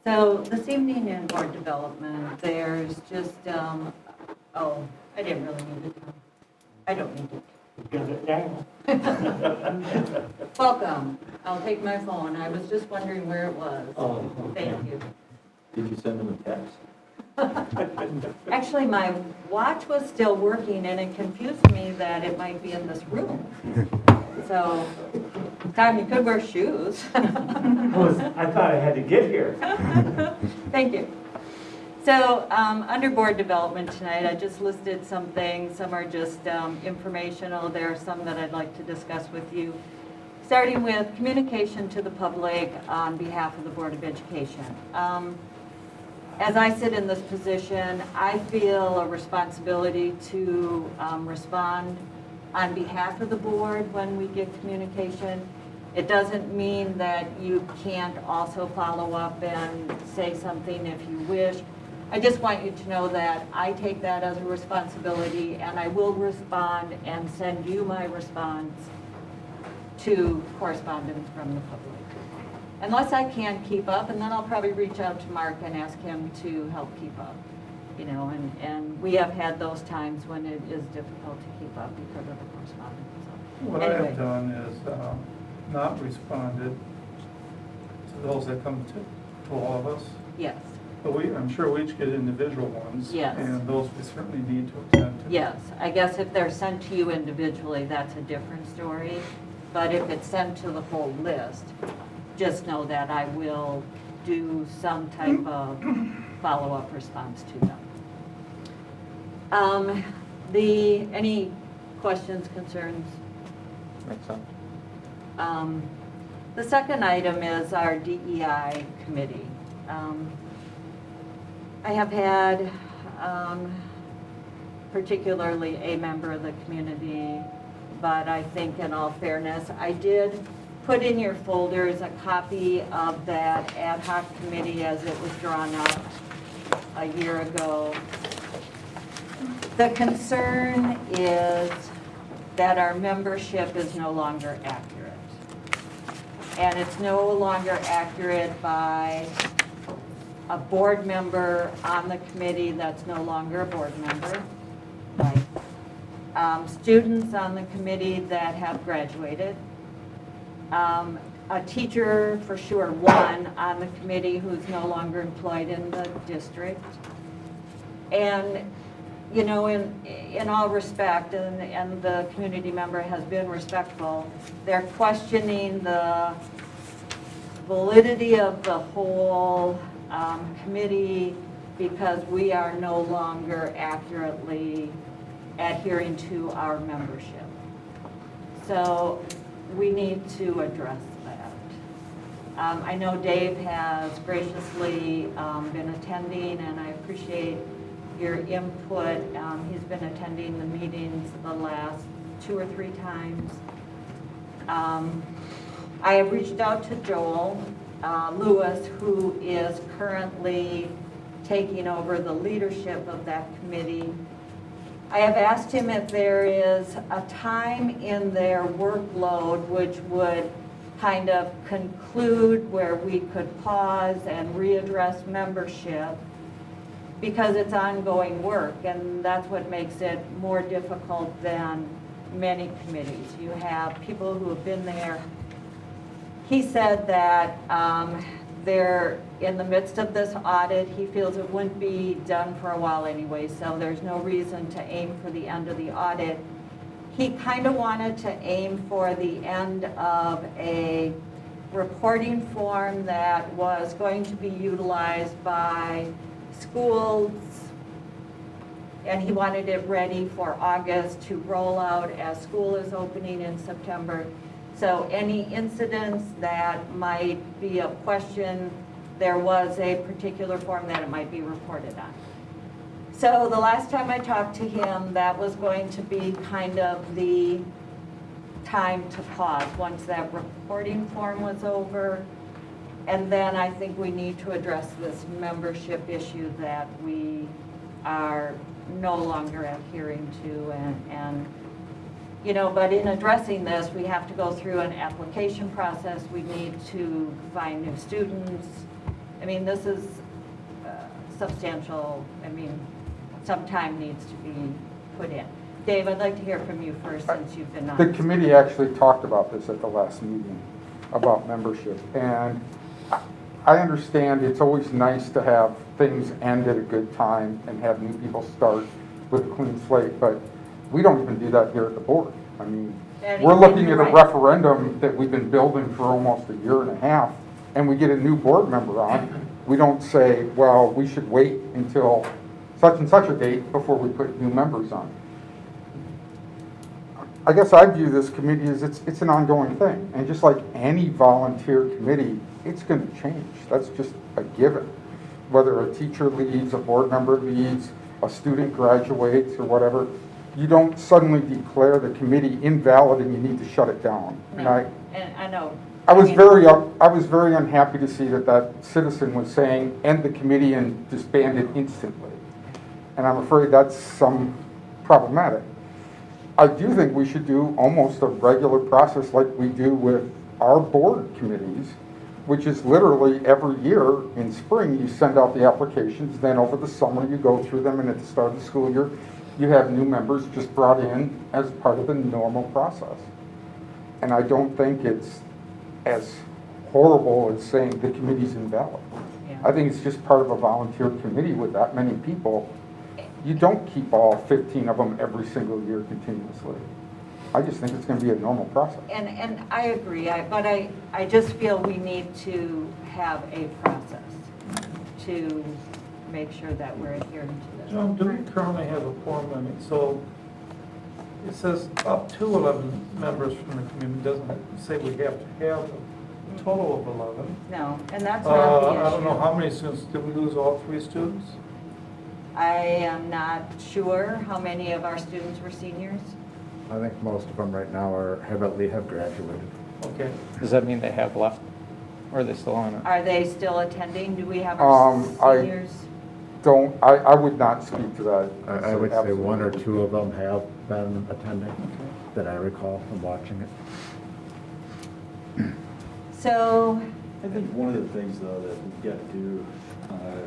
So this evening in board development, there's just, oh, I didn't really need to tell. I don't need to. Got it down. Welcome. I'll take my phone. I was just wondering where it was. Oh, okay. Thank you. Did you send them a text? Actually, my watch was still working and it confused me that it might be in this room. So, Tom, you could wear shoes. I thought I had to get here. Thank you. So, under board development tonight, I just listed some things. Some are just informational. There are some that I'd like to discuss with you. Starting with communication to the public on behalf of the Board of Education. As I sit in this position, I feel a responsibility to respond on behalf of the board when we get communication. It doesn't mean that you can't also follow up and say something if you wish. I just want you to know that I take that as a responsibility and I will respond and send you my response to correspondence from the public. Unless I can't keep up, and then I'll probably reach out to Mark and ask him to help keep up. You know, and we have had those times when it is difficult to keep up because of the correspondence. So, What I anyway. have done is not responded to those that come to all of us. Yes, But I'm sure we each get individual ones. Yes. And those we certainly need to attend to. yes. I guess if they're sent to you individually, that's a different story. But if it's sent to the whole list, just know that I will do some type of follow-up response to them. Any questions, concerns? Makes sense. The second item is our DEI committee. I have had particularly a member of the community, but I think in all fairness, I did put in your folders a copy of that ad hoc committee as it was drawn up a year ago. The concern is that our membership is no longer accurate. And it's no longer accurate by a board member on the committee that's no longer a board member, right? Students on the committee that have graduated. A teacher, for sure, one on the committee who's no longer employed in the district. And, you know, in all respect, and the community member has been respectful, they're questioning the validity of the whole committee because we are no longer accurately adhering to our membership. So we need to address that. I know Dave has graciously been attending, and I appreciate your input. He's been attending the meetings the last 2 or 3 times. I have reached out to Joel Lewis, who is currently taking over the leadership of that committee. I have asked him if there is a time in their workload which would kind of conclude where we could pause and readdress membership, because it's ongoing work, and that's what makes it more difficult than many committees. You have people who have been there. He said that they're in the midst of this audit. He feels it wouldn't be done for a while anyway, so there's no reason to aim for the end of the audit. He kind of wanted to aim for the end of a reporting form that was going to be utilized by schools, and he wanted it ready for August to roll out as school is opening in September. So any incidents that might be of question, there was a particular form that it might be reported on. So the last time I talked to him, that was going to be kind of the time to pause once that reporting form was over. And then I think we need to address this membership issue that we are no longer adhering to, and you know, but in addressing this, we have to go through an application process. We need to find new students. I mean, this is substantial, I mean, some time needs to be put in. Dave, I'd like to hear from you first, since you've been on. The committee actually talked about this at the last meeting, about membership. And I understand it's always nice to have things end at a good time and have new people start with a clean slate, but we don't even do that here at the board. I mean, And we're looking at you're a right. referendum that we've been building for almost a year and a half, and we get a new board member on. We don't say, well, we should wait until such and such a date before we put new members on. I guess I view this committee as it's an ongoing thing, and just like any volunteer committee, it's going to change. That's just a given. Whether a teacher leaves, a board member leaves, a student graduates, or whatever, you don't suddenly declare the committee invalid and you need to shut it down. And I know. I was mean, very unhappy to see that citizen was saying, end the committee and disband it instantly. And I'm afraid that's problematic. I do think we should do almost a regular process like we do with our board committees, which is literally every year in spring, you send out the applications, then over the summer you go through them, and at the start of the school year, you have new members just brought in as part of the normal process. And I don't think it's as horrible as saying the committee's invalid. Yeah. I think it's just part of a volunteer committee with that many people. You don't keep all 15 of them every single year continuously. I just think it's going to be a normal process. And I agree, but I just feel we need to have a process to make sure that we're adhering to this. John, do we currently have a quorum limit? So it says up to 11 members from the community, doesn't it say we have to have a total of 11? No, and that's not the issue. I don't know how many students, did we lose all 3 students? I am not sure how many of our students were seniors. I think most of them right now have graduated. Okay. Does that mean they have left, or are they still on it? Are they still attending? Do we have our seniors? I would not speak to that. I would say 1 or Absolutely. 2 of them have been attending, that I recall from watching it. So, I think one of the things, though, that we've got to do,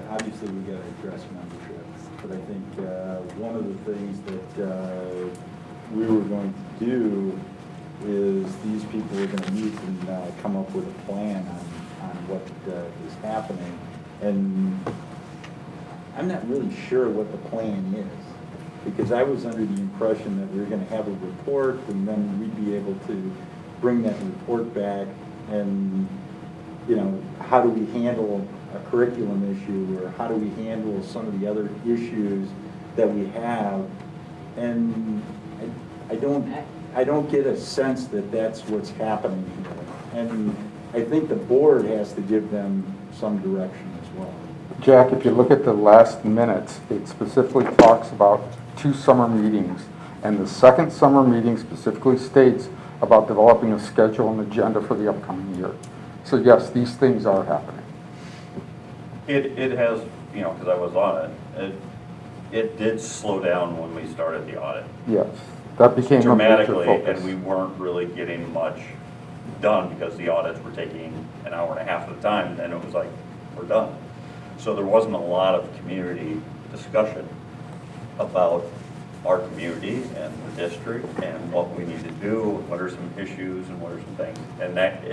obviously we've got to address membership, but I think one of the things that we were going to do is these people were going to meet and come up with a plan on what is happening. And I'm not really sure what the plan is, because I was under the impression that we were going to have a report and then we'd be able to bring that report back and, you know, how do we handle a curriculum issue, or how do we handle some of the other issues that we have. And I don't get a sense that that's what's happening here. And I think the board has to give them some direction as well. Jack, if you look at the last minutes, it specifically talks about 2 summer meetings. And the second summer meeting specifically states about developing a schedule and agenda for the upcoming year. So yes, these things are happening. It has, you know, because I was on it, it did slow down when we started the audit Yes, that became a major dramatically, focus. and we weren't really getting much done because the audits were taking an hour and a half at a time, and then it was like, we're done. So there wasn't a lot of community discussion about our community and the district and what we need to do, what are some issues and what are some things. And that,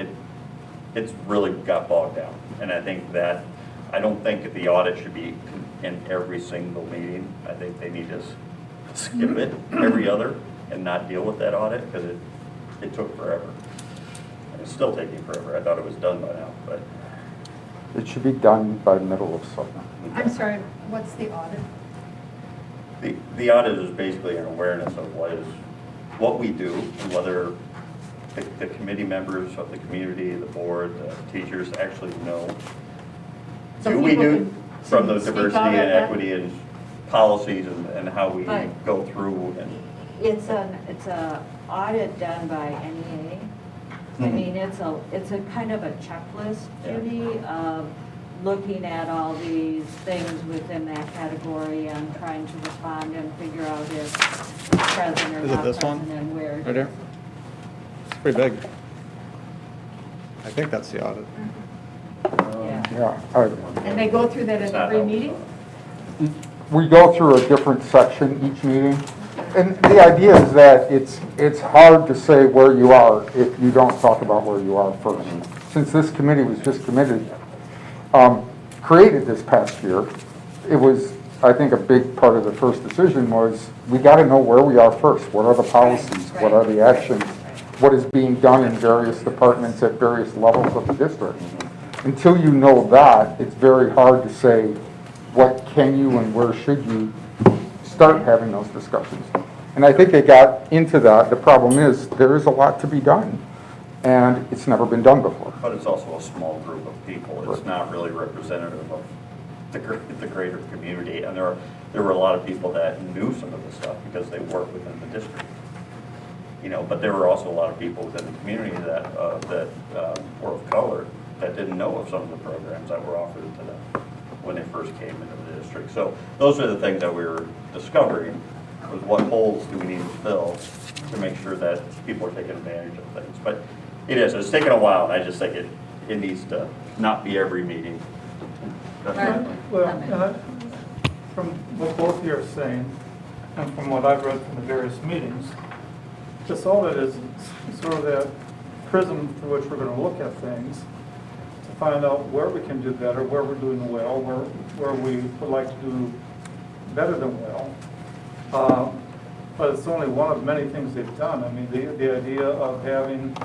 it's really got bogged down. And I think that, I don't think the audit should be in every single meeting. I think they need to skip it every other and not deal with that audit, because it took forever. And it's still taking forever. I thought it was done by now, but. It should be done by middle of summer. I'm sorry, what's the audit? The audit is basically an awareness of what we do, and whether the committee members of the community, the board, the teachers actually know. So Do we people do can from the speak diversity out of and that? equity and policies and how we But- go through and. it's a audit done by NEA. I mean, it's a kind of a checklist, Yeah. Judy, of looking at all these things within that category and trying to respond and figure out if it's present or Is it not this one? present and where. Right here? It's pretty big. I think that's the audit. Yeah. yeah. And they go through that It's at not every helpful. meeting? We go through a different section each meeting. And the idea is that it's hard to say where you are if you don't talk about where you are first. Since this committee was just created this past year, it was, I think, a big part of the first decision was, we got to know where we are first. What are the policies? What are the actions? What is being done in various departments at various levels of the district? Until you know that, it's very hard to say, what can you and where should you start having those discussions. And I think they got into that. The problem is, there is a lot to be done, and it's never been done before. But it's also a small group of people. It's not really representative of the greater community. And there were a lot of people that knew some of the stuff because they work within the district. You know, but there were also a lot of people within the community that were of color that didn't know of some of the programs that were offered to them when they first came into the district. So those are the things that we were discovering, was what holes do we need to fill to make sure that people are taking advantage of things. But it's taken a while, and I just think it needs to not be every meeting. Right. Well, from what both of you are saying, and from what I've read from the various meetings, just all that is sort of that prism through which we're going to look at things to find out where we can do better, where we're doing well, where we would like to do better than well. But it's only one of many things they've done. I mean, the idea of having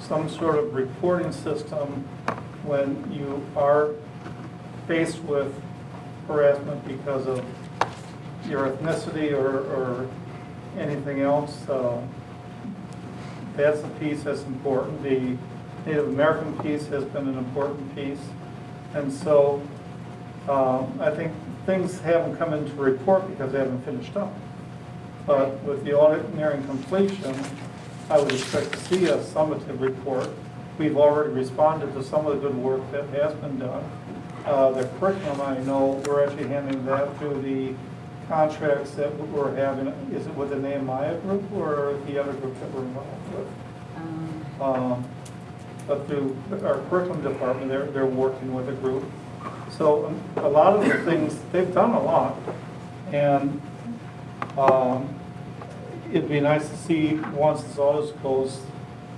some sort of reporting system when you are faced with harassment because of your ethnicity or anything else, that's a piece that's important. The Native American piece has been an important piece. And so I think things haven't come into report because they haven't finished up. But with the audit nearing completion, I would expect to see a summative report. We've already responded to some of the good work that has been done. The curriculum, I know, we're actually handling that through the contracts that we're having. Is it with the Nehemiah group or the other group that we're involved with? But through our curriculum department, they're working with a group. So a lot of the things, they've done a lot. And it'd be nice to see, once this audit goes,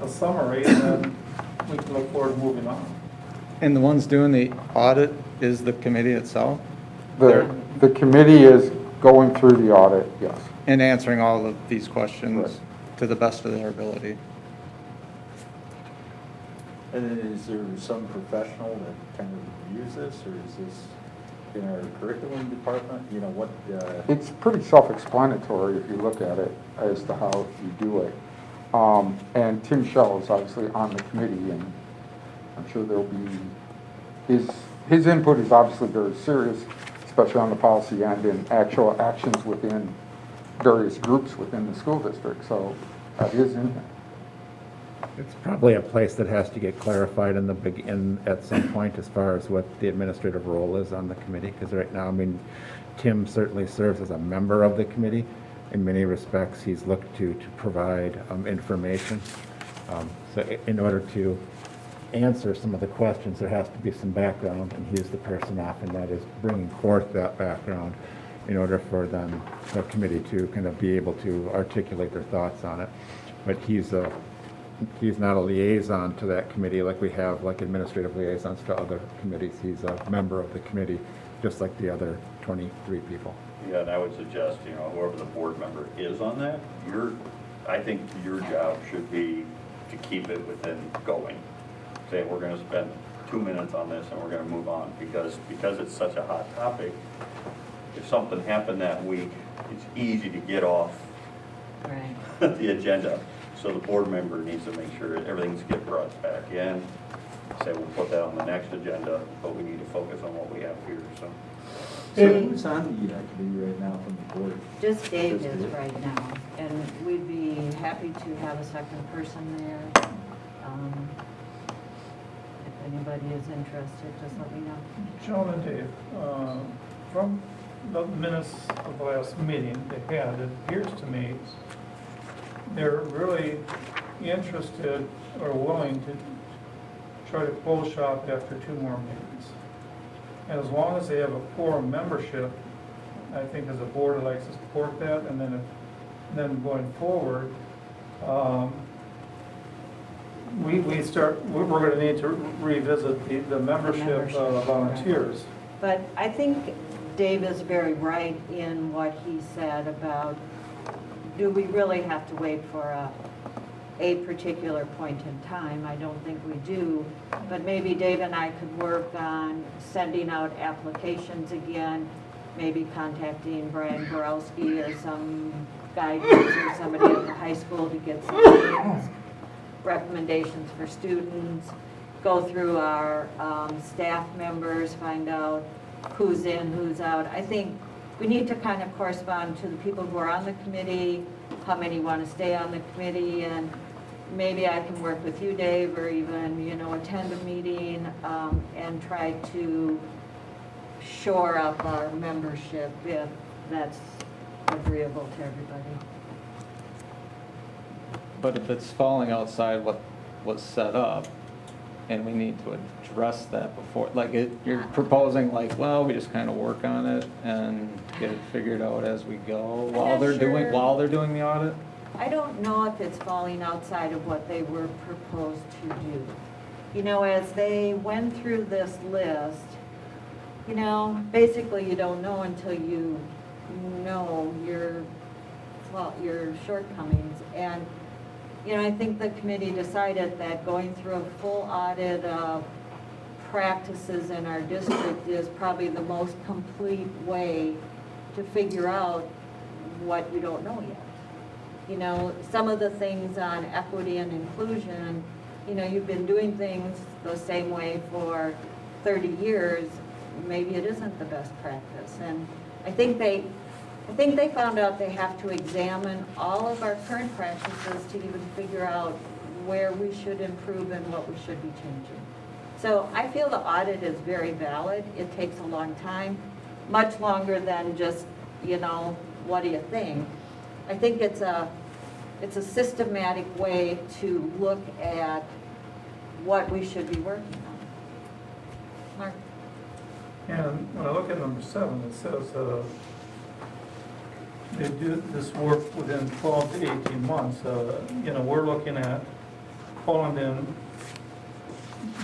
a summary, and then we can look forward to moving on. And the ones doing the audit is the committee itself? The committee is going through the audit, yes. And answering all of these questions Right. to the best of their ability. And then is there some professional that kind of reviews this, or is this in our curriculum department? You know, what, It's pretty self-explanatory if you look at it as to how you do it. And Tim Shell is obviously on the committee, and I'm sure there'll be, his input is obviously very serious, especially on the policy end and actual actions within various groups within the school district. So that is in there. It's probably a place that has to get clarified at some point as far as what the administrative role is on the committee, because right now, I mean, Tim certainly serves as a member of the committee. In many respects, he's looked to provide information. So in order to answer some of the questions, there has to be some background, and he's the person often that is bringing forth that background in order for them, the committee, to kind of be able to articulate their thoughts on it. But he's not a liaison to that committee like we have like administrative liaisons to other committees. He's a member of the committee, just like the other 23 people. Yeah, and I would suggest, you know, whoever the board member is on that, I think your job should be to keep it within going. Say, we're gonna spend 2 minutes on this and we're gonna move on, because it's such a hot topic. If something happened that week, it's easy to get off Right. the agenda. So the board member needs to make sure everything's get brought back in. Say, we'll put that on the next agenda, but we need to focus on what we have here, so. so who's on the committee right now from the board? Just Dave Just is Dave? right now, and we'd be happy to have a second person there. If anybody is interested, just let me know. Joan and Dave, from the minutes of the last meeting they had, it appears to me they're really interested or willing to try to close shop after 2 more meetings. And as long as they have a quorum membership, I think as a board, I'd like to support that, and then going forward, we're gonna need to revisit the membership volunteers. But I think Dave is very right in what he said about, do we really have to wait for a particular point in time? I don't think we do, but maybe Dave and I could work on sending out applications again, maybe contacting Brian Borowski or some guidance or somebody at the high school to get some names, recommendations for students, go through our staff members, find out who's in, who's out. I think we need to kind of correspond to the people who are on the committee, how many want to stay on the committee, and maybe I can work with you, Dave, or even, attend a meeting and try to shore up our membership if that's agreeable to everybody. But if it's falling outside what was set up, and we need to address that before, you're proposing well, we just kind of work on it and get it figured out as we go while they're doing the audit? I don't know if it's falling outside of what they were proposed to do. As they went through this list, basically you don't know until you know your shortcomings. And, I think the committee decided that going through a full audit of practices in our district is probably the most complete way to figure out what you don't know yet. Some of the things on equity and inclusion, you've been doing things the same way for 30 years, maybe it isn't the best practice. And I think they found out they have to examine all of our current practices to even figure out where we should improve and what we should be changing. So I feel the audit is very valid. It takes a long time, much longer than just, what do you think? I think it's a systematic way to look at what we should be working on. Mark? And when I look at number 7, it says they do this work within 12 to 18 months. We're looking at calling in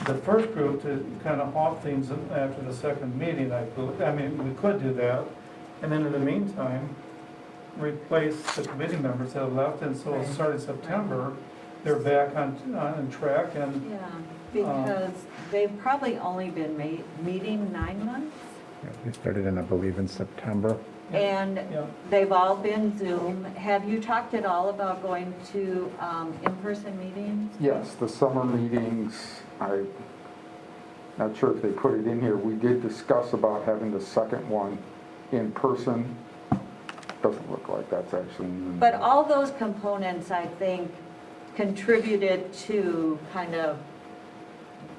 the first group to kind of halt things after the second meeting. We could do that. And then in the meantime, replace the committee members that have left. And so starting September, they're back on track. And Yeah, because they've probably only been meeting 9 months. Yeah, we started in, I believe, in September. And Yeah. they've all been Zoom. Have you talked at all about going to in-person meetings? Yes, the summer meetings, I'm not sure if they put it in here, we did discuss about having the second one in person. Doesn't look like that's actually. But all those components, I think, contributed to kind of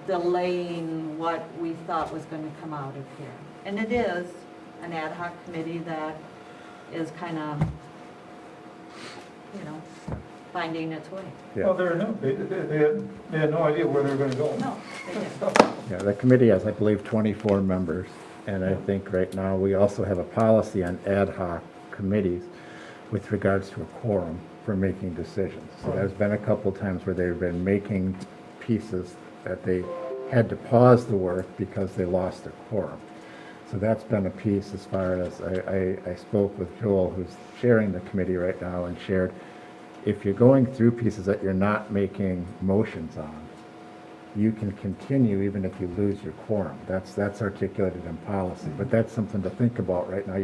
delaying what we thought was going to come out of here. And it is an ad hoc committee that is kind of, finding its way. Yeah. Well, they had no idea where they were going to go. No, they didn't. Yeah, the committee has, I believe, 24 members, and I think right now we also have a policy on ad hoc committees with regards to a quorum for making decisions. So there's been a couple times where they've been making pieces that they had to pause the work because they lost their quorum. So that's been a piece as far as I spoke with Joel, who's chairing the committee right now, and shared, if you're going through pieces that you're not making motions on, you can continue even if you lose your quorum. That's articulated in policy, but that's something to think about right now.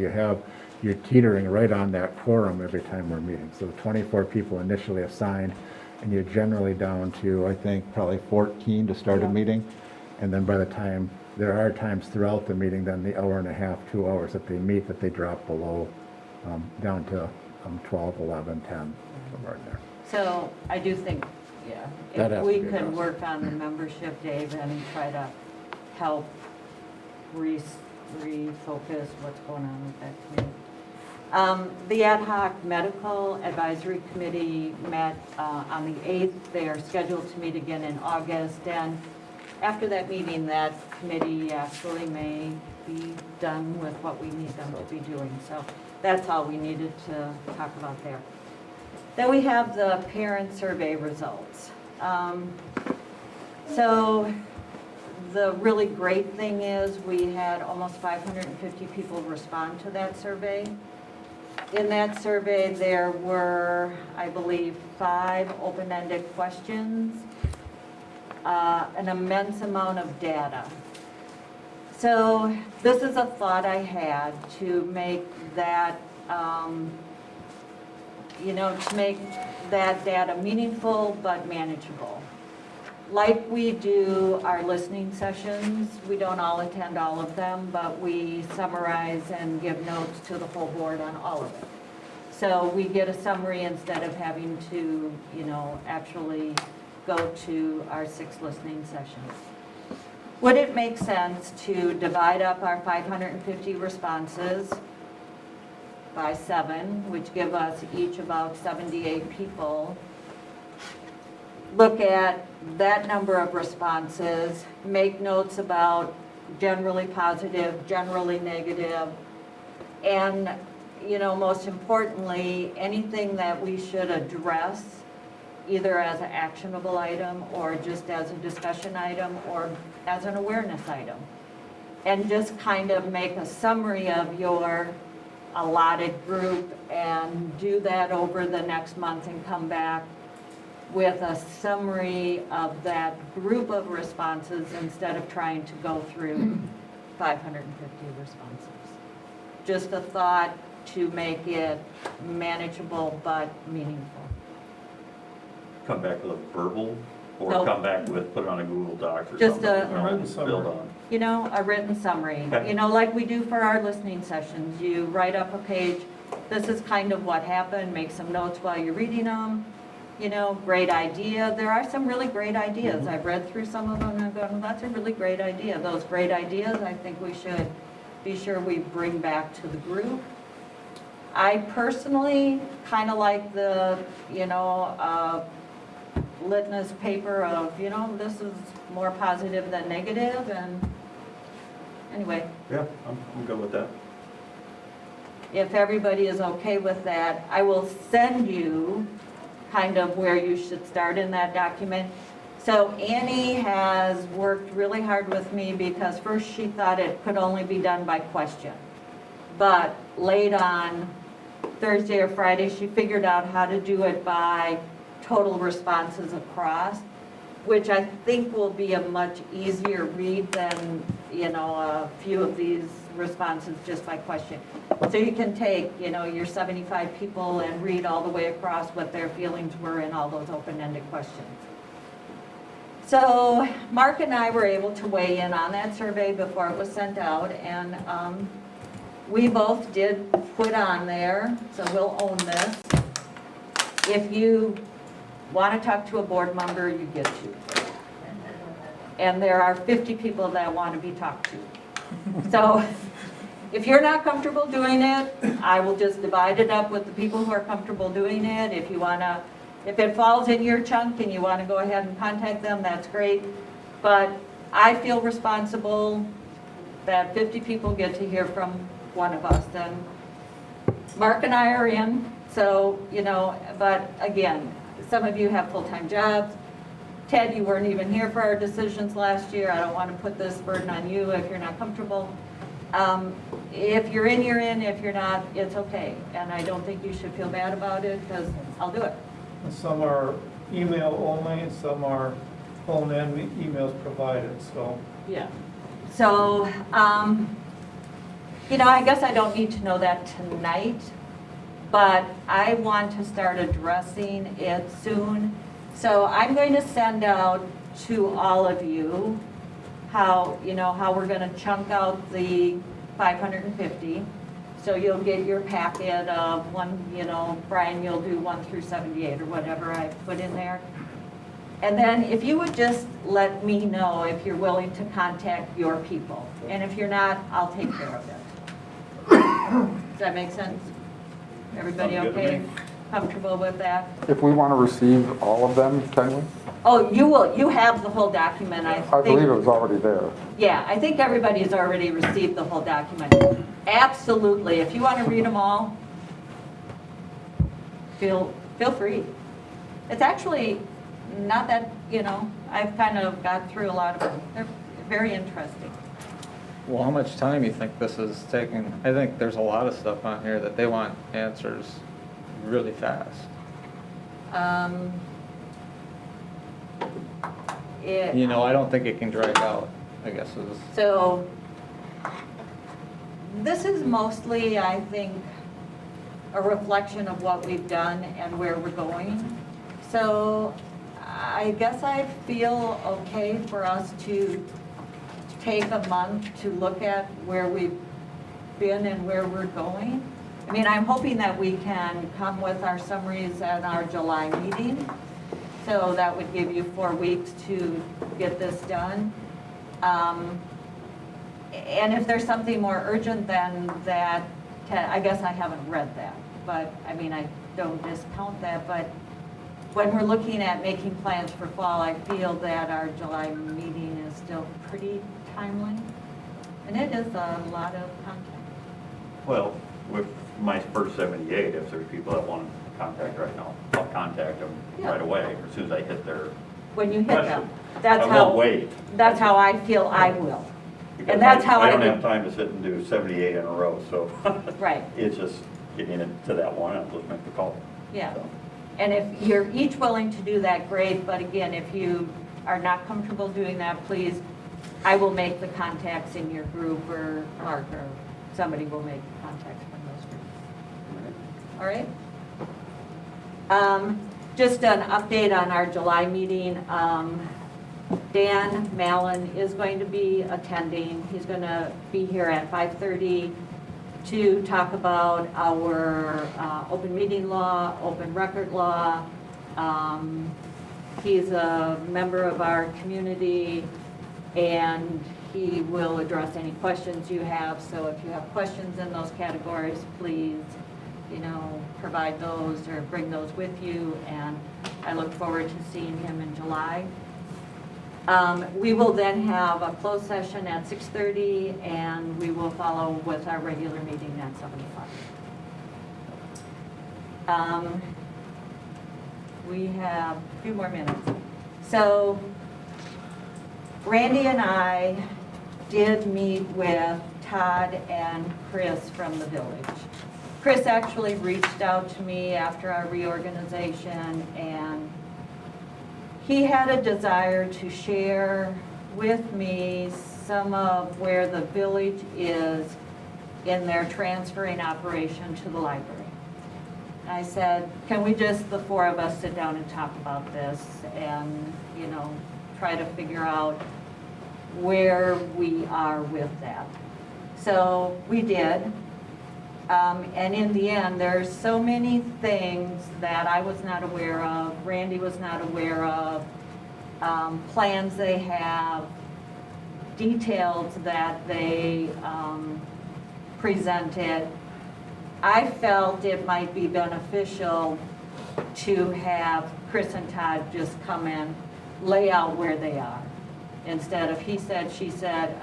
You're teetering right on that quorum every time we're meeting. So 24 people initially assigned, and you're generally down to, I think, probably 14 to start a meeting. And then by the time, there are times throughout the meeting, then the hour and a half, 2 hours that they meet, that they drop below, down to 12, 11, 10, somewhere in there. So I do think, That if has we to be could addressed. work on the membership, Dave, and try to help refocus what's going on with that committee. The ad hoc medical advisory committee met on the 8th. They are scheduled to meet again in August, and after that meeting, that committee actually may be done with what we need them to be doing. So that's all we needed to talk about there. Then we have the parent survey results. So the really great thing is we had almost 550 people respond to that survey. In that survey, there were, I believe, 5 open-ended questions, an immense amount of data. So this is a thought I had to make that, to make that data meaningful but manageable. Like we do our listening sessions, we don't all attend all of them, but we summarize and give notes to the whole board on all of it. So we get a summary instead of having to, actually go to our 6 listening sessions. Would it make sense to divide up our 550 responses by 7, which give us each about 78 people? Look at that number of responses, make notes about generally positive, generally negative, and, most importantly, anything that we should address either as an actionable item or just as a discussion item or as an awareness item. And just kind of make a summary of your allotted group and do that over the next month and come back with a summary of that group of responses instead of trying to go through 550 responses. Just a thought to make it manageable but meaningful. Come back with a verbal, or No. come back with, put it on a Google Doc or Just something? a- written Build summary. on. A written summary, Okay. like we do for our listening sessions. You write up a page, this is kind of what happened, make some notes while you're reading them. Great idea. There are some really great ideas. I've read through some of them and I'm going, that's a really great idea. Those great ideas, I think we should be sure we bring back to the group. I personally kind of like the, litmus paper of, this is more positive than negative, and anyway, Yeah, I'm good with that. if everybody is okay with that, I will send you kind of where you should start in that document. So Annie has worked really hard with me because first she thought it could only be done by question. But late on Thursday or Friday, she figured out how to do it by total responses across, which I think will be a much easier read than, a few of these responses just by question. So you can take, your 75 people and read all the way across what their feelings were in all those open-ended questions. So Mark and I were able to weigh in on that survey before it was sent out, and we both did put on there, so we'll own this. If you want to talk to a board member, you get to. And there are 50 people that want to be talked to. So if you're not comfortable doing it, I will just divide it up with the people who are comfortable doing it. If it falls in your chunk and you want to go ahead and contact them, that's great. But I feel responsible that 50 people get to hear from one of us. And Mark and I are in, so, but again, some of you have full-time jobs. Ted, you weren't even here for our decisions last year. I don't want to put this burden on you if you're not comfortable. If you're in, you're in. If you're not, it's okay. And I don't think you should feel bad about it because I'll do it. And some are email only, some are phone and emails provided, so. Yeah. So, I guess I don't need to know that tonight, but I want to start addressing it soon. So I'm going to send out to all of you how we're going to chunk out the 550. So you'll get your packet of one, Brian, you'll do 1 through 78 or whatever I put in there. And then if you would just let me know if you're willing to contact your people. And if you're not, I'll take care of it. Does that make sense? Everybody Sounds good to okay? me. Comfortable with that? If we want to receive all of them, can we? Oh, you have the whole document, I think. I believe it was already there. Yeah, I think everybody's already received the whole document. Absolutely, if you want to read them all, feel free. It's actually not that, I've kind of got through a lot of them. They're very interesting. Well, how much time you think this is taking? I think there's a lot of stuff on here that they want answers really fast. I don't think it can drag out, I guess is. So this is mostly, I think, a reflection of what we've done and where we're going. So I guess I feel okay for us to take a month to look at where we've been and where we're going. I mean, I'm hoping that we can come with our summaries at our July meeting. So that would give you 4 weeks to get this done. And if there's something more urgent than that, I guess I haven't read that. But, I mean, I don't discount that. But when we're looking at making plans for fall, I feel that our July meeting is still pretty timely. And it is a lot of content. Well, with my first 78, if there's people that want contact right now, I'll contact them Yeah. right away, as soon as I hit their When you hit them. question. That's I how. won't wait. That's how I feel I will. Because And that's how I I don't do- have time to sit and do 78 in a row, so. Right. It's just getting it to that one, I'll just make the call. Yeah. So. And if you're each willing to do that, great, but again, if you are not comfortable doing that, please, I will make the contacts in your group, or Mark, or somebody will make the contacts from those groups. All right? Just an update on our July meeting. Dan Mallon is going to be attending. He's going to be here at 5:30 to talk about our open meeting law, open record law. He's a member of our community, and he will address any questions you have. So if you have questions in those categories, please, provide those or bring those with you, and I look forward to seeing him in July. We will then have a closed session at 6:30, and we will follow with our regular meeting at 7 o'clock. We have a few more minutes. So Randy and I did meet with Todd and Chris from the village. Chris actually reached out to me after our reorganization, and he had a desire to share with me some of where the village is in their transferring operation to the library. I said, can we just, the 4 of us, sit down and talk about this and, try to figure out where we are with that. So we did. And in the end, there's so many things that I was not aware of, Randy was not aware of, plans they have, details that they presented. I felt it might be beneficial to have Chris and Todd just come in, lay out where they are, instead of he said, she said.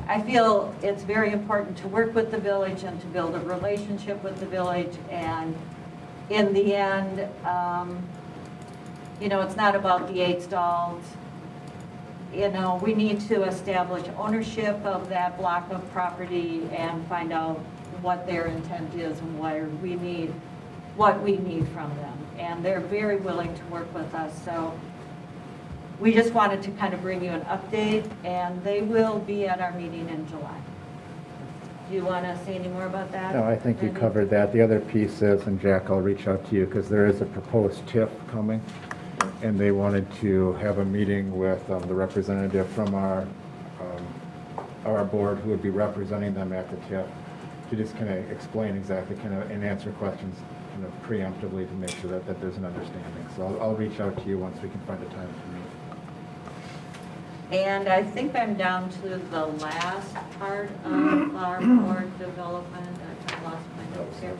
I feel it's very important to work with the village and to build a relationship with the village, and in the end, it's not about the 8 stalls. We need to establish ownership of that block of property and find out what their intent is and what we need from them. And they're very willing to work with us. So we just wanted to kind of bring you an update, and they will be at our meeting in July. Do you want to say any more about that? No, I think you Randy? covered that. The other piece is, and Jack, I'll reach out to you, because there is a proposed TIF coming, and they wanted to have a meeting with the representative from our board who would be representing them at the TIF to just kind of explain exactly and answer questions kind of preemptively to make sure that there's an understanding. So I'll reach out to you once we can find a time to meet. And I think I'm down to the last part of our board development. I lost my notes here.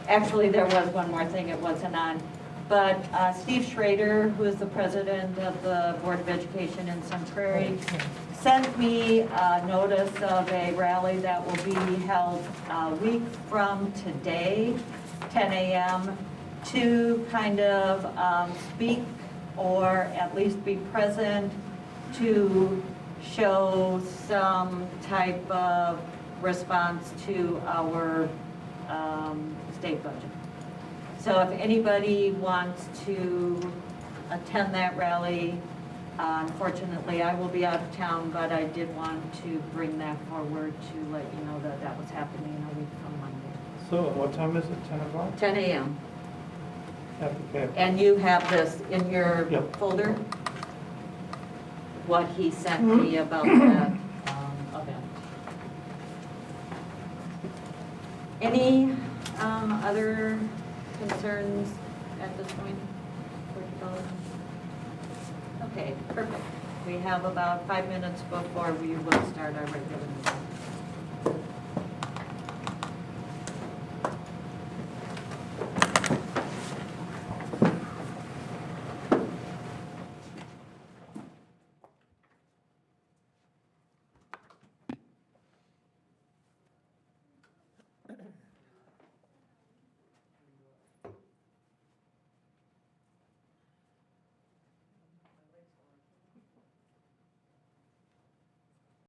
Actually, there was one more thing. It wasn't on. But Steve Schrader, who is the president of the Board of Education in Sun Prairie, sent me a notice of a rally that will be held a week from today, 10 a.m., to kind of speak or at least be present to show some type of response to our state budget. So if anybody wants to attend that rally, unfortunately, I will be out of town, but I did want to bring that forward to let you know that that was happening a week from Monday. So what time is it, 10 o'clock? 10 a.m. Okay. And you have this in your Yep. folder? What he sent me about that event. Any other concerns at this point for development? Okay, perfect. We have about 5 minutes before we will start our regular meeting.